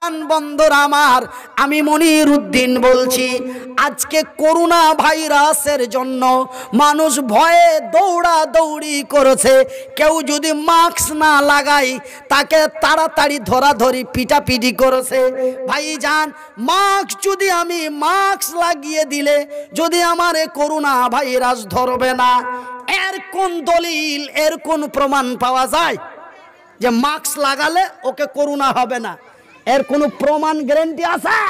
বন্ধুরা আমার, আমি মনির উদ্দিন বলছি। আজকে করোনা ভাইরাসের জন্য মানুষ ভয়ে দৌড়াদৌড়ি করেছে। কেউ যদি মাস্ক না লাগায় তাকে তাড়াতাড়ি ধরাধরি পিটাপিটি করেছে। ভাইজান, মাস্ক যদি আমি মাস্ক লাগিয়ে দিলে যদি আমার এ করোনা ভাইরাস ধরবে না, এর কোন দলিল, এর কোন প্রমাণ পাওয়া যায় যে মাস্ক লাগালে ওকে করোনা হবে না? এর কোনো প্রমাণ গ্যারান্টি আছে?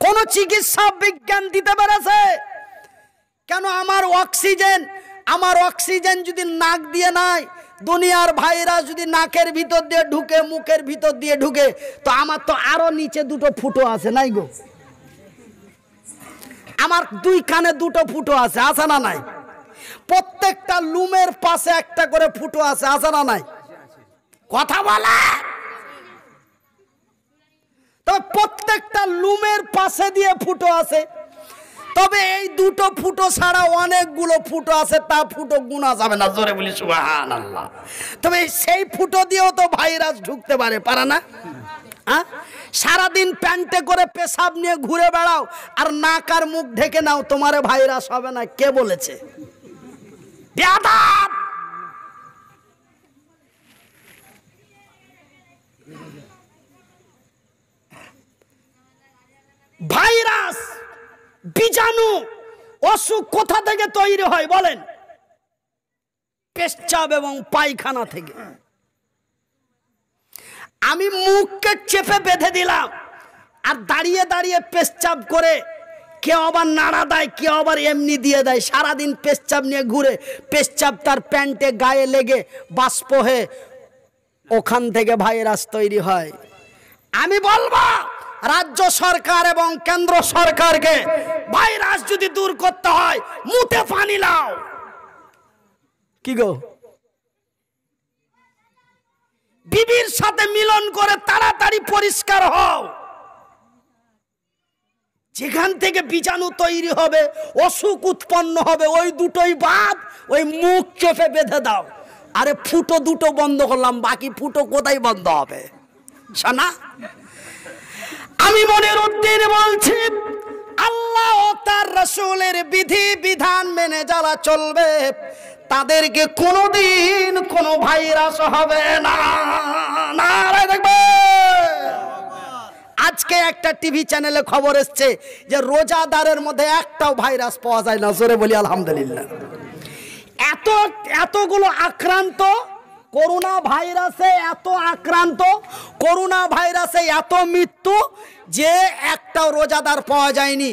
কোন চিকিৎসা বিজ্ঞান দিতে পেরেছে? কেন আমার অক্সিজেন যদি নাক দিয়ে নাই, দুনিয়ার ভাইরাস যদি নাকের ভিতর দিয়ে ঢুকে, মুখের ভিতর দিয়ে ঢুকে, তো আমার তো আরো নিচে দুটো ফুটো আছে নাই গো? আমার দুই কানে দুটো ফুটো আছে, আছে না নাই? প্রত্যেকটা লুমের পাশে একটা করে ফুটো আছে, আছে না নাই? কথা বলে। তবে প্রত্যেকটা লুমের পাশে দিয়ে ফুটো আছে। তবে এই দুটো ফুটো ছাড়া অনেকগুলো ফুটো আছে, তা ফুটো গুণা যাবে না। জোরে বলি সুবহানাল্লাহ। তবে সেই ফুটো দিয়েও তো ভাইরাস ঢুকতে পারে না? সারাদিন প্যান্টে করে পেশাব নিয়ে ঘুরে বেড়াও আর নাক আর মুখ ঢেকে নাও, তোমারে ভাইরাস হবে না। কে বলেছে? বেয়াদব! ভাইরাস, বীজাণু, অসুখ কোথা থেকে তৈরি হয় বলেন? পেশাব এবং পায়খানা থেকে। আমি মুখকে চেপে বেঁধে দিলাম আর দাঁড়িয়ে দাঁড়িয়ে পেশাব করে, কেউ আবার নাড়া দেয়, কেউ আবার এমনি দিয়ে দেয়। সারাদিন পেশাব নিয়ে ঘুরে, পেশাব তার প্যান্টে গায়ে লেগে বাষ্প হয়ে ওখান থেকে ভাইরাস তৈরি হয়। আমি বলবো রাজ্য সরকার এবং কেন্দ্র সরকারকে, ভাইরাস যদি দূর করতে হয় মুতে পানি লাও। কি গো? বিবির সাথে মিলন করে তাড়াতাড়ি পরিষ্কার হও। যেখান থেকে বীজাণু তৈরি হবে, অসুখ উৎপন্ন হবে, ওই দুটোই বাদ। ওই মুখ চেপে বেঁধে দাও। আরে ফুটো দুটো বন্ধ করলাম, বাকি ফুটো কোথায় বন্ধ হবে? শোনা, আমি মনির উদ্দিন বলছি, আল্লাহ ও তার রাসূলের বিধি বিধান মেনে যারা চলবে তাদেরকে কোনোদিন কোনো ভাইরাস হবে না। দেখবে আজকে একটা টিভি চ্যানেলে খবর এসছে যে রোজাদারের মধ্যে একটাও ভাইরাস পাওয়া যায় না। জোরে বলি আলহামদুলিল্লাহ। এতগুলো আক্রান্ত করোনা ভাইরাসে, এত আক্রান্ত করোনা ভাইরাসে, এত মৃত্যু যে একটাও রোজাদার পাওয়া যায়নি,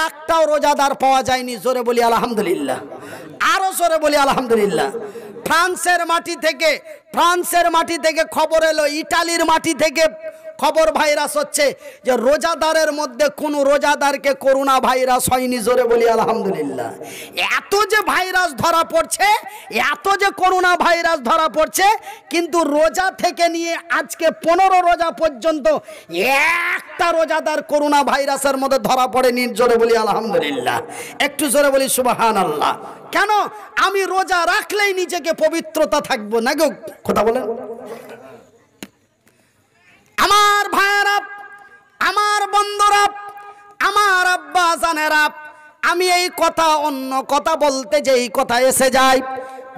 একটাও রোজাদার পাওয়া যায়নি। জোরে বলি আলহামদুলিল্লাহ, আরো জোরে বলি আলহামদুলিল্লাহ। ফ্রান্সের মাটি থেকে খবর এলো, ইটালির মাটি থেকে খবর ভাইরাস হচ্ছে যে রোজাদারের মধ্যে কোন রোজাদারকে করোনা ভাইরাস হয়নি। জোরে বলি আলহামদুলিল্লাহ। এত যে ভাইরাস ধরা পড়ছে, এত যে করোনা ভাইরাস ধরা পড়ছে, কিন্তু রোজা থেকে নিয়ে আজকে 15 রোজা পর্যন্ত একটা রোজাদার করোনা ভাইরাসের মধ্যে ধরা পড়েনি। জোরে বলি আলহামদুলিল্লাহ। একটু জোরে বলি সুবহানাল্লাহ। কেন? আমি রোজা রাখলেই নিজেকে পবিত্রতা থাকবো না গো? কথা বলেন। আমার ভাইয়েরা, আমার বন্ধুরা, আমার আব্বা জানেরা, আমি এই কথা অন্য কথা বলতে যেই কথা এসে যায়,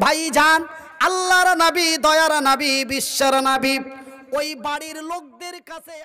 ভাইজান, আল্লাহর নবী, দয়ার নবী, বিশ্বের নবী, ওই বাড়ির লোকদের কাছে